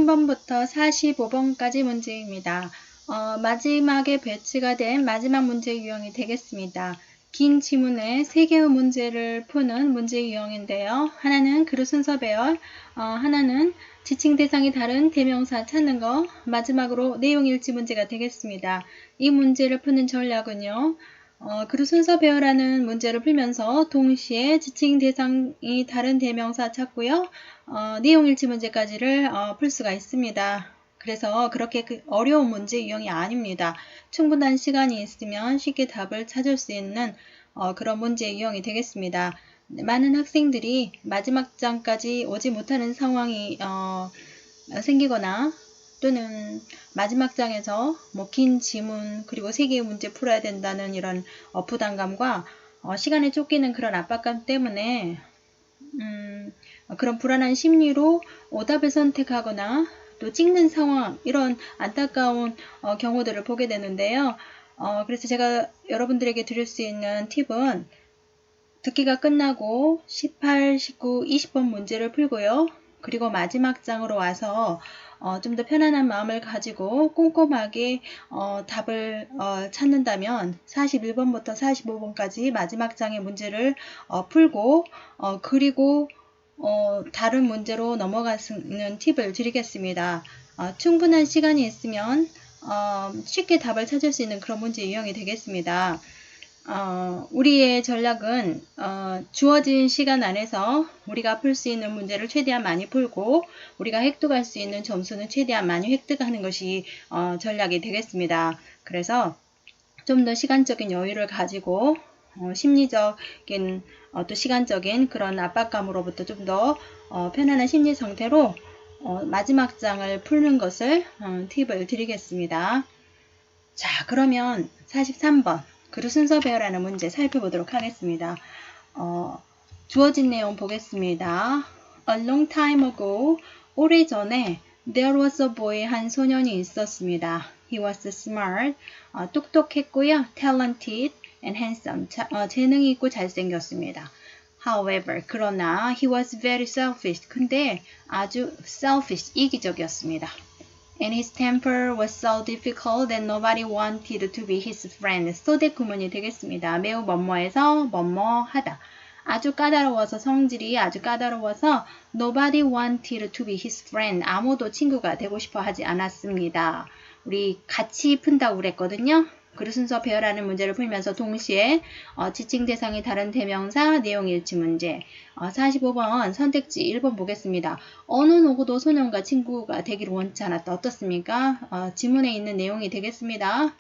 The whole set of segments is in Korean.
43번부터 45번까지 문제입니다. 마지막에 배치가 된 마지막 문제 유형이 되겠습니다. 긴 지문에 3개의 문제를 푸는 문제 유형인데요. 하나는 그룹 순서 배열, 하나는 지칭 대상이 다른 대명사 찾는 거, 마지막으로 내용 일치 문제가 되겠습니다. 이 문제를 푸는 전략은요. 그룹 순서 배열하는 문제를 풀면서 동시에 지칭 대상이 다른 대명사 찾고요. 내용 일치 문제까지를 풀 수가 있습니다. 그래서 그렇게 어려운 문제 유형이 아닙니다. 충분한 시간이 있으면 쉽게 답을 찾을 수 있는 그런 문제 유형이 되겠습니다. 많은 학생들이 마지막 장까지 오지 못하는 상황이 생기거나 또는 마지막 장에서 긴 지문 그리고 3개의 문제 풀어야 된다는 이런 부담감과 시간에 쫓기는 그런 압박감 때문에 그런 불안한 심리로 오답을 선택하거나 또 찍는 상황, 이런 안타까운 경우들을 보게 되는데요. 그래서 제가 여러분들에게 드릴 수 있는 팁은 듣기가 끝나고 18, 19, 20번 문제를 풀고요. 그리고 마지막 장으로 와서 좀 더 편안한 마음을 가지고 꼼꼼하게 답을 찾는다면 41번부터 45번까지 마지막 장의 문제를 풀고 그리고 다른 문제로 넘어가는 팁을 드리겠습니다. 충분한 시간이 있으면 쉽게 답을 찾을 수 있는 그런 문제 유형이 되겠습니다. 우리의 전략은 주어진 시간 안에서 우리가 풀 수 있는 문제를 최대한 많이 풀고 우리가 획득할 수 있는 점수는 최대한 많이 획득하는 것이 전략이 되겠습니다. 그래서 좀 더 시간적인 여유를 가지고 심리적인 또 시간적인 그런 압박감으로부터 좀 더 편안한 심리 상태로 마지막 장을 푸는 것을 팁을 드리겠습니다. 자, 그러면 43번 그룹 순서 배열하는 문제 살펴보도록 하겠습니다. 주어진 내용 보겠습니다. A long time ago, 오래전에 there was a boy, 한 소년이 있었습니다. He was smart, 똑똑했고요. talented and handsome, 재능이 있고 잘생겼습니다. However, 그러나 he was very selfish, 근데 아주 selfish, 이기적이었습니다. And his temper was so difficult that nobody wanted to be his friend. 소대 구문이 되겠습니다. 매우 뭐뭐해서 뭐뭐하다. 아주 까다로워서 성질이 아주 까다로워서 nobody wanted to be his friend. 아무도 친구가 되고 싶어 하지 않았습니다. 우리 같이 푼다고 그랬거든요. 그룹 순서 배열하는 문제를 풀면서 동시에 지칭 대상이 다른 대명사 내용 일치 문제 45번 선택지 1번 보겠습니다. 어느 누구도 소년과 친구가 되기를 원치 않았다. 어떻습니까? 지문에 있는 내용이 되겠습니다.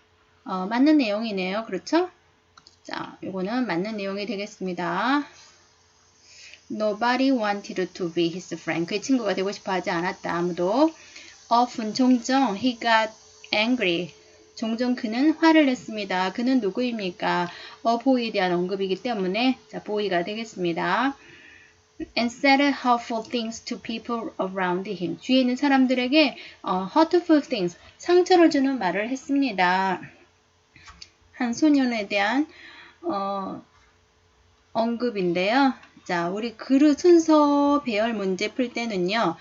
맞는 내용이네요. 그렇죠? 자, 이거는 맞는 내용이 되겠습니다. Nobody wanted to be his friend. 그의 친구가 되고 싶어 하지 않았다. 아무도. Often, 종종, he got angry. 종종 그는 화를 냈습니다. 그는 누구입니까? a boy에 대한 언급이기 때문에 자, boy가 되겠습니다. And said hurtful things to people around him. 주위에 있는 사람들에게 hurtful things, 상처를 주는 말을 했습니다. 한 소년에 대한 언급인데요. 자, 우리 그룹 순서 배열 문제 풀 때는요.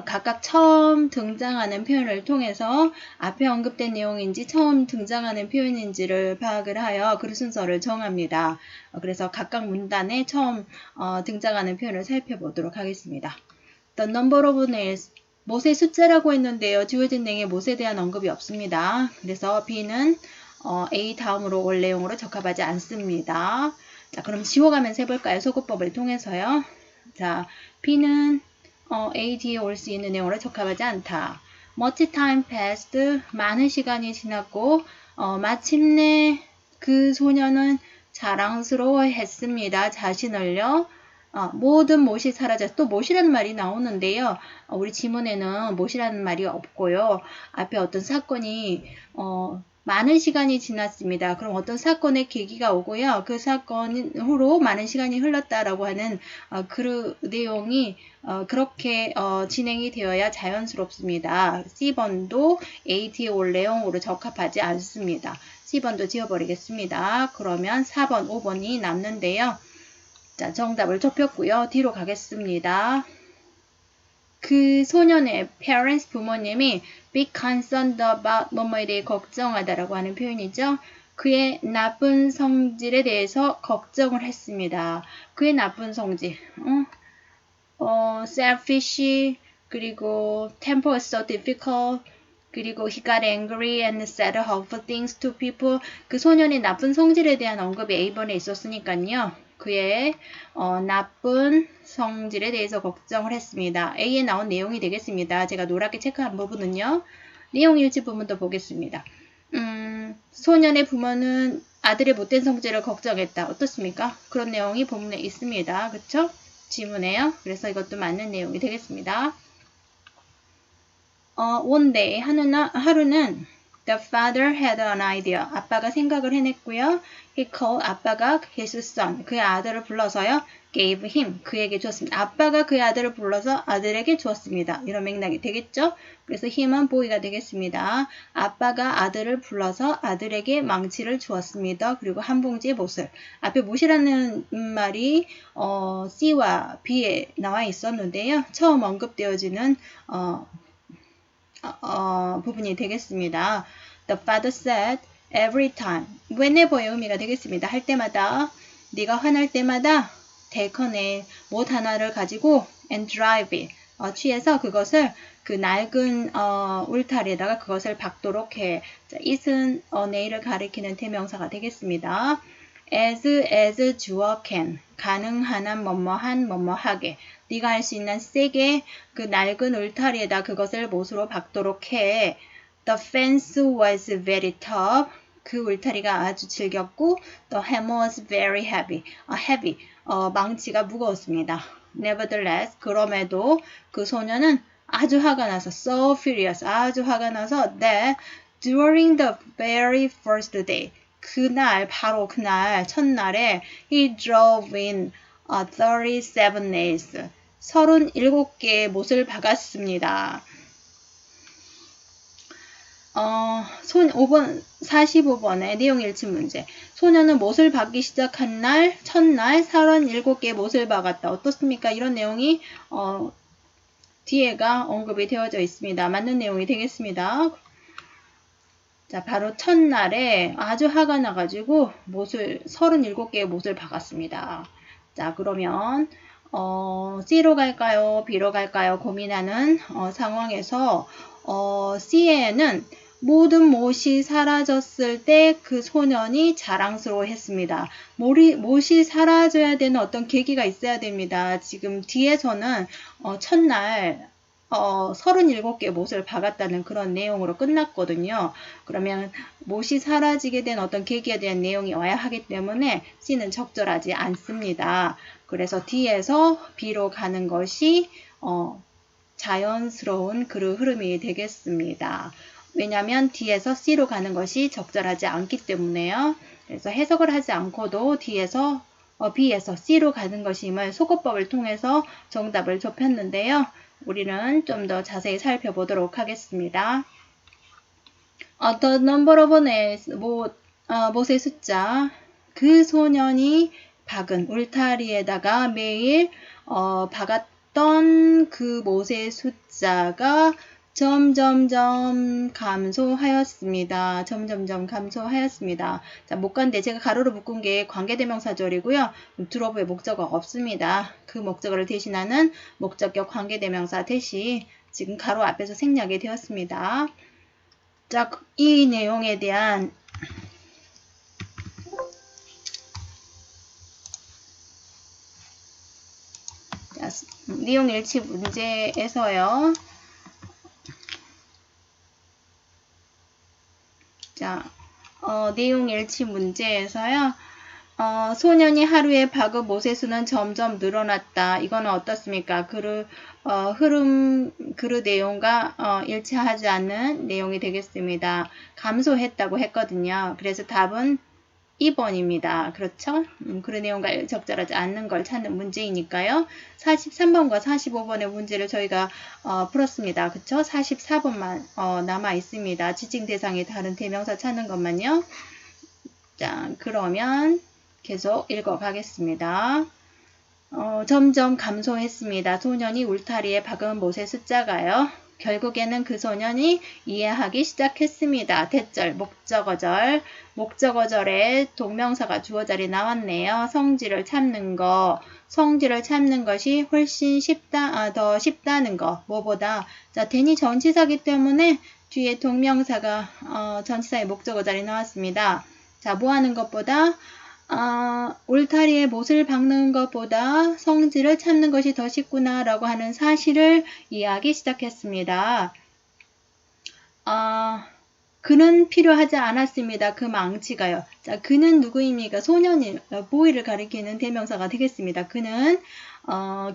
각각 처음 등장하는 표현을 통해서 앞에 언급된 내용인지 처음 등장하는 표현인지를 파악을 하여 그룹 순서를 정합니다. 그래서 각각 문단에 처음 등장하는 표현을 살펴보도록 하겠습니다. The number of nails, 못의 숫자라고 했는데요. 주어진 내용에 못에 대한 언급이 없습니다. 그래서 B는 A 다음으로 올 내용으로 적합하지 않습니다. 자, 그럼 지워가면서 해볼까요? 소거법을 통해서요. 자, B는 A 뒤에 올 수 있는 내용으로 적합하지 않다. Much time passed, 많은 시간이 지났고 마침내 그 소년은 자랑스러워했습니다. 자신을요. 모든 못이 사라졌. 또 못이라는 말이 나오는데요. 우리 지문에는 못이라는 말이 없고요. 앞에 어떤 사건이 많은 시간이 지났습니다. 그럼 어떤 사건의 계기가 오고요. 그 사건 후로 많은 시간이 흘렀다라고 하는 그 내용이 그렇게 진행이 되어야 자연스럽습니다. C번도 AT에 올 내용으로 적합하지 않습니다. C번도 지워버리겠습니다. 그러면 4번, 5번이 남는데요. 자, 정답을 좁혔고요. 뒤로 가겠습니다. 그 소년의 parents 부모님이 be concerned about 뭐뭐에 대해 걱정하다라고 하는 표현이죠. 그의 나쁜 성질에 대해서 걱정을 했습니다. 그의 나쁜 성질, selfish, 그리고 temper was so difficult, 그리고 he got angry and said hurtful things to people. 그 소년의 나쁜 성질에 대한 언급이 A번에 있었으니까요. 그의 나쁜 성질에 대해서 걱정을 했습니다. A에 나온 내용이 되겠습니다. 제가 노랗게 체크한 부분은요. 내용 일치 부분도 보겠습니다. 소년의 부모는 아들의 못된 성질을 걱정했다. 어떻습니까? 그런 내용이 본문에 있습니다. 그쵸? 지문에요. 그래서 이것도 맞는 내용이 되겠습니다. One day, 하루는 the father had an idea. 아빠가 생각을 해냈고요. He called 아빠가 his son, 그의 아들을 불러서요. Gave him, 그에게 주었습니다. 아빠가 그의 아들을 불러서 아들에게 주었습니다. 이런 맥락이 되겠죠? 그래서 him은 boy가 되겠습니다. 아빠가 아들을 불러서 아들에게 망치를 주었습니다. 그리고 한 봉지의 못을. 앞에 못이라는 말이 C와 B에 나와 있었는데요. 처음 언급되어지는 부분이 되겠습니다. The father said, every time, whenever의 의미가 되겠습니다. 할 때마다, 네가 화날 때마다 take a 못 하나를 가지고 and drive it, 취해서 그것을 그 낡은 울타리에다가 그것을 박도록 해. 자, it은 nail을 가리키는 대명사가 되겠습니다. as 주어 can, 가능한 한 뭐뭐한 뭐뭐하게. 네가 할 수 있는 세게 그 낡은 울타리에다 그것을 못으로 박도록 해. The fence was very tough. 그 울타리가 아주 질겼고 the hammer was very heavy. 망치가 무거웠습니다. Nevertheless, 그럼에도 그 소녀는 아주 화가 나서 so furious, 아주 화가 나서 that during the very first day, 그날 바로 그날 첫날에 he drove in 37 nails. 37개의 못을 박았습니다. 45번의 내용 일치 문제. 소녀는 못을 박기 시작한 날, 첫날 37개의 못을 박았다. 어떻습니까? 이런 내용이 뒤에가 언급이 되어져 있습니다. 맞는 내용이 되겠습니다. 자, 바로 첫날에 아주 화가 나가지고 37개의 못을 박았습니다. 자, 그러면 C로 갈까요? B로 갈까요? 고민하는 상황에서 C에는 모든 못이 사라졌을 때 그 소년이 자랑스러워했습니다. 못이 사라져야 되는 어떤 계기가 있어야 됩니다. 지금 뒤에서는 첫날 37개의 못을 박았다는 그런 내용으로 끝났거든요. 그러면 못이 사라지게 된 어떤 계기에 대한 내용이 와야 하기 때문에 C는 적절하지 않습니다. 그래서 D에서 B로 가는 것이 자연스러운 그릇 흐름이 되겠습니다. 왜냐하면 D에서 C로 가는 것이 적절하지 않기 때문에요. 그래서 해석을 하지 않고도 B에서 C로 가는 것임을 소거법을 통해서 정답을 좁혔는데요. 우리는 좀 더 자세히 살펴보도록 하겠습니다. The number of nails, 못의 숫자. 그 소년이 박은 울타리에다가 매일 박았던 그 못의 숫자가 점점점 감소하였습니다. 점점점 감소하였습니다. 자, 못간데 제가 가로로 묶은 게 관계대명사절이고요. 드로브의 목적어 없습니다. 그 목적어를 대신하는 목적격 관계대명사 대신 지금 가로 앞에서 생략이 되었습니다. 자, 이 내용에 대한 내용 일치 문제에서요. 자, 내용 일치 문제에서요. 소년이 하루에 박은 못의 수는 점점 늘어났다. 이거는 어떻습니까? 그릇 내용과 일치하지 않는 내용이 되겠습니다. 감소했다고 했거든요. 그래서 답은 2번입니다. 그렇죠? 그런 내용과 적절하지 않는 걸 찾는 문제이니까요. 43번과 45번의 문제를 저희가 풀었습니다. 그쵸? 44번만 남아 있습니다. 지칭 대상의 다른 대명사 찾는 것만요. 자, 그러면 계속 읽어가겠습니다. 점점 감소했습니다. 소년이 울타리에 박은 못의 숫자가요. 결국에는 그 소년이 이해하기 시작했습니다. 대절, 목적어절. 목적어절에 동명사가 주어 자리 나왔네요. 성질을 참는 거. 성질을 참는 것이 훨씬 더 쉽다는 거. 뭐보다. 자, 대니 전치사기 때문에 뒤에 동명사가 전치사의 목적어 자리 나왔습니다. 자, 뭐 하는 것보다 울타리에 못을 박는 것보다 성질을 참는 것이 더 쉽구나 라고 하는 사실을 이해하기 시작했습니다. 그는 필요하지 않았습니다. 그 망치가요. 자, 그는 누구입니까? 소년이, 보이를 가리키는 대명사가 되겠습니다. 그는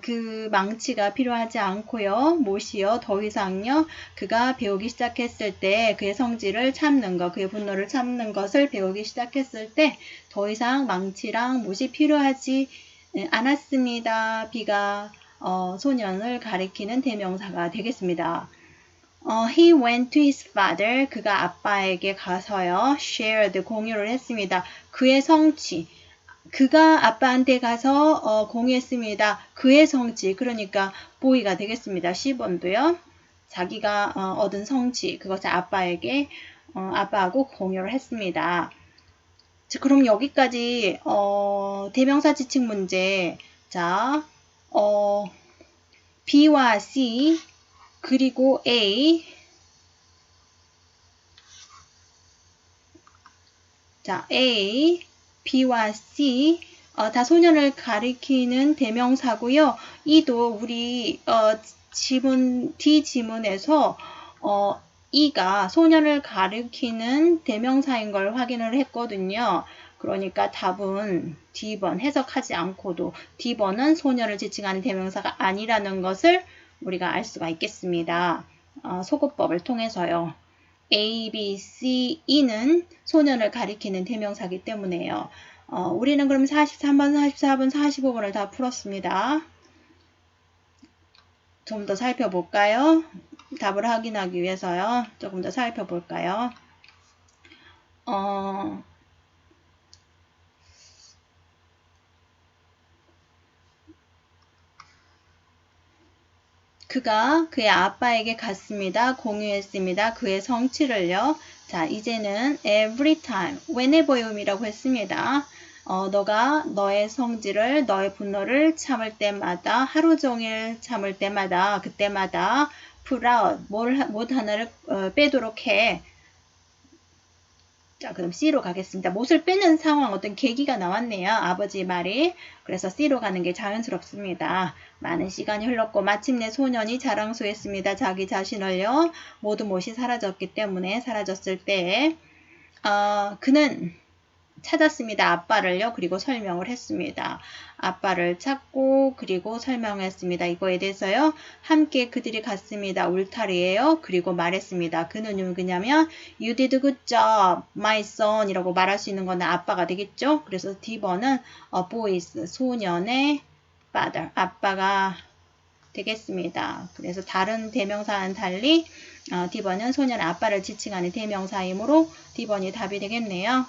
그 망치가 필요하지 않고요. 못이요. 더 이상요. 그가 배우기 시작했을 때 그의 성질을 참는 것, 그의 분노를 참는 것을 배우기 시작했을 때 더 이상 망치랑 못이 필요하지 않았습니다. B가 소년을 가리키는 대명사가 되겠습니다. He went to his father. 그가 아빠에게 가서요. shared, 공유를 했습니다. 그의 성취. 그가 아빠한테 가서 공유했습니다. 그의 성취. 그러니까 boy가 되겠습니다. 10번도요. 자기가 얻은 성취. 그것을 아빠에게 아빠하고 공유를 했습니다. 자, 그럼 여기까지 대명사 지칭 문제. 자, B와 C 그리고 A. 자, A, B와 C 다 소년을 가리키는 대명사고요. 이도 우리 지문 D 지문에서 E가 소년을 가리키는 대명사인 걸 확인을 했거든요. 그러니까 답은 D번 해석하지 않고도 D번은 소년을 지칭하는 대명사가 아니라는 것을 우리가 알 수가 있겠습니다. 소거법을 통해서요. A, B, C, E는 소년을 가리키는 대명사이기 때문에요. 우리는 그럼 43번, 44번, 45번을 다 풀었습니다. 좀 더 살펴볼까요? 답을 확인하기 위해서요. 조금 더 살펴볼까요? 그가 그의 아빠에게 갔습니다. 공유했습니다. 그의 성취를요. 자, 이제는 every time, whenever이라고 했습니다. 너가 너의 성질을, 너의 분노를 참을 때마다, 하루 종일 참을 때마다, 그때마다 put out, 못 하나를 빼도록 해. 자, 그럼 C로 가겠습니다. 못을 빼는 상황, 어떤 계기가 나왔네요. 아버지 말이. 그래서 C로 가는 게 자연스럽습니다. 많은 시간이 흘렀고 마침내 소년이 자랑스러웠습니다. 자기 자신을요. 모두 못이 사라졌기 때문에 사라졌을 때 그는 찾았습니다. 아빠를요. 그리고 설명을 했습니다. 아빠를 찾고 그리고 설명했습니다. 이거에 대해서요. 함께 그들이 갔습니다. 울타리에요. 그리고 말했습니다. 그는 누구냐면 You did a good job, my son 이라고 말할 수 있는 거는 아빠가 되겠죠. 그래서 D번은 boys, 소년의 father, 아빠가 되겠습니다. 그래서 다른 대명사와는 달리 D번은 소년 아빠를 지칭하는 대명사이므로 D번이 답이 되겠네요.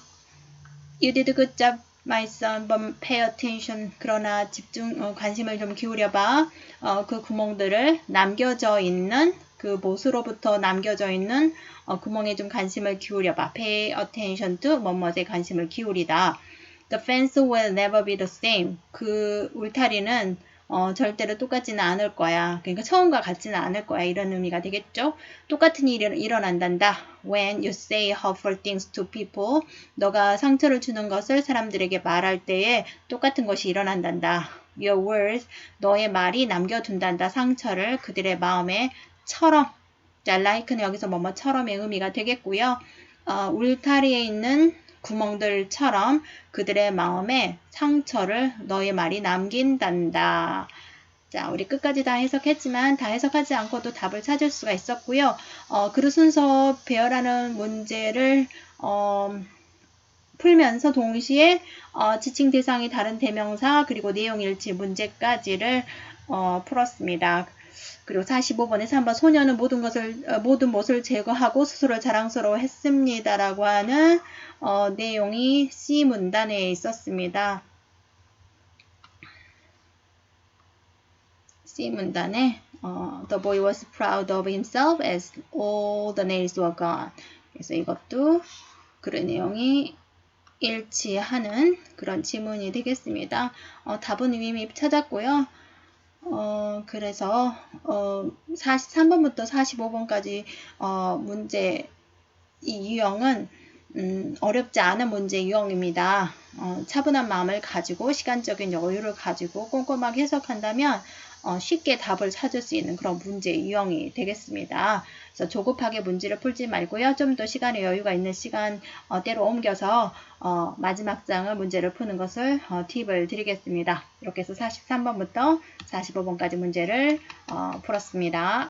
You did a good job, my son, but pay attention. 그러나 관심을 좀 기울여봐. 그 구멍들을 남겨져 있는, 그 못으로부터 남겨져 있는 구멍에 좀 관심을 기울여봐. Pay attention to 뭐뭐에 관심을 기울이다. The fence will never be the same. 그 울타리는 절대로 똑같지는 않을 거야. 그러니까 처음과 같지는 않을 거야. 이런 의미가 되겠죠. 똑같은 일이 일어난단다. When you say hurtful things to people, 너가 상처를 주는 것을 사람들에게 말할 때에 똑같은 것이 일어난단다. Your words, 너의 말이 남겨둔단다. 상처를 그들의 마음에 처럼. 자, like는 여기서 뭐뭐처럼의 의미가 되겠고요. 울타리에 있는 구멍들처럼 그들의 마음에 상처를 너의 말이 남긴단다. 자, 우리 끝까지 다 해석했지만 다 해석하지 않고도 답을 찾을 수가 있었고요. 그릇 순서 배열하는 문제를 풀면서 동시에 지칭 대상이 다른 대명사 그리고 내용일치 문제까지를 풀었습니다. 그리고 45번에서 한번 소년은 모든 못을 제거하고 스스로 자랑스러워 했습니다라고 하는 내용이 C 문단에 있었습니다. C 문단에 The boy was proud of himself as all the nails were gone. 그래서 이것도 그런 내용이 일치하는 그런 지문이 되겠습니다. 답은 이미 찾았고요. 그래서 43번부터 45번까지 문제 이 유형은 어렵지 않은 문제 유형입니다. 차분한 마음을 가지고 시간적인 여유를 가지고 꼼꼼하게 해석한다면 쉽게 답을 찾을 수 있는 그런 문제 유형이 되겠습니다. 그래서 조급하게 문제를 풀지 말고요. 좀 더 시간의 여유가 있는 시간대로 옮겨서 마지막 장을 문제를 푸는 것을 팁을 드리겠습니다. 이렇게 해서 43번부터 45번까지 문제를 풀었습니다.